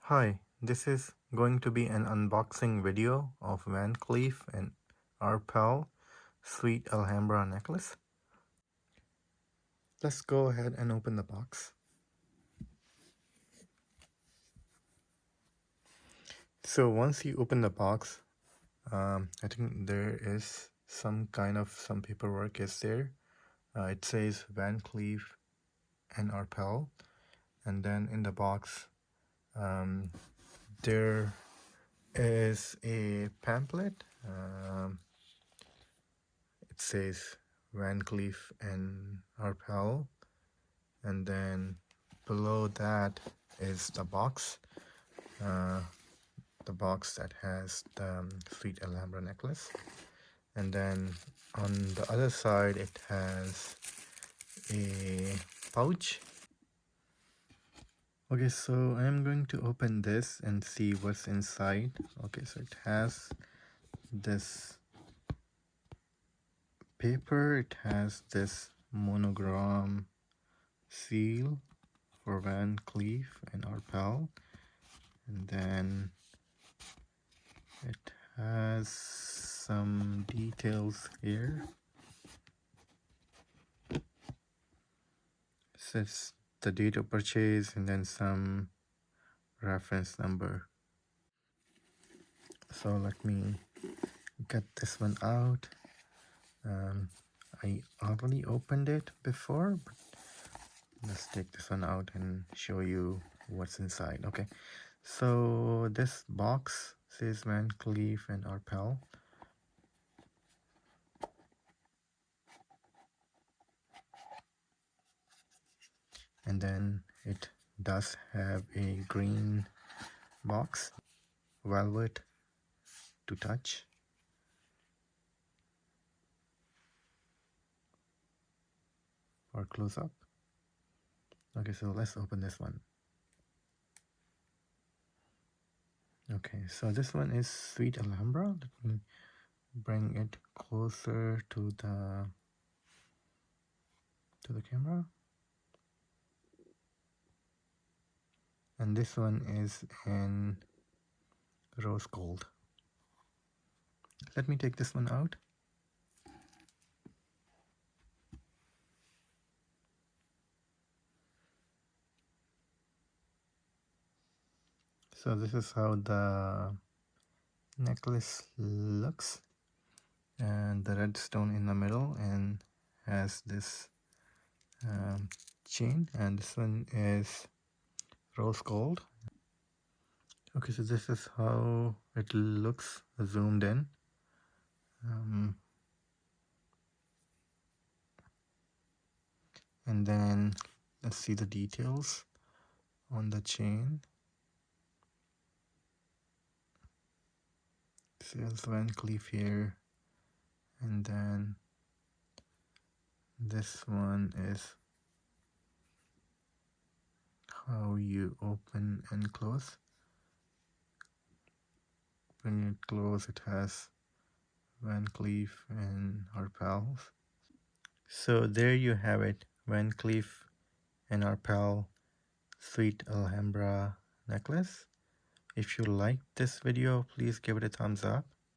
Hi, this is going to be an unboxing video of Van Cleef and Arpel Sweet Alhambra necklace. Let's go ahead and open the box. So once you open the box, I think there is some paperwork is there. It says Van Cleef and Arpel, and then in the box there is a pamphlet. It says Van Cleef and Arpel, and then below that is the box that has the Sweet Alhambra necklace, and then on the other side it has a pouch. Okay, so I'm going to open this and see what's inside. Okay, so it has this paper, it has this monogram seal for Van Cleef and Arpel, and then it has some details here. It says the date of purchase and then some reference number. So let me get this one out. I already opened it before, but let's take this one out and show you what's inside. Okay, so this box says Van Cleef and Arpel. And then it does have a green box, velvet to touch. Or close up. Okay, so let's open this one. Okay, so this one is Sweet Alhambra. Let me bring it closer to the camera. And this one is in rose gold. Let me take this one out. So this is how the necklace looks, and the red stone in the middle, and has this chain, and this one is rose gold. Okay, so this is how it looks zoomed in. And then let's see the details on the chain. It says Van Cleef here, and then this one is how you open and close. When you close, it has Van Cleef and Arpels. So there you have it, Van Cleef and Arpel Sweet Alhambra necklace. If you liked this video, please give it a thumbs up.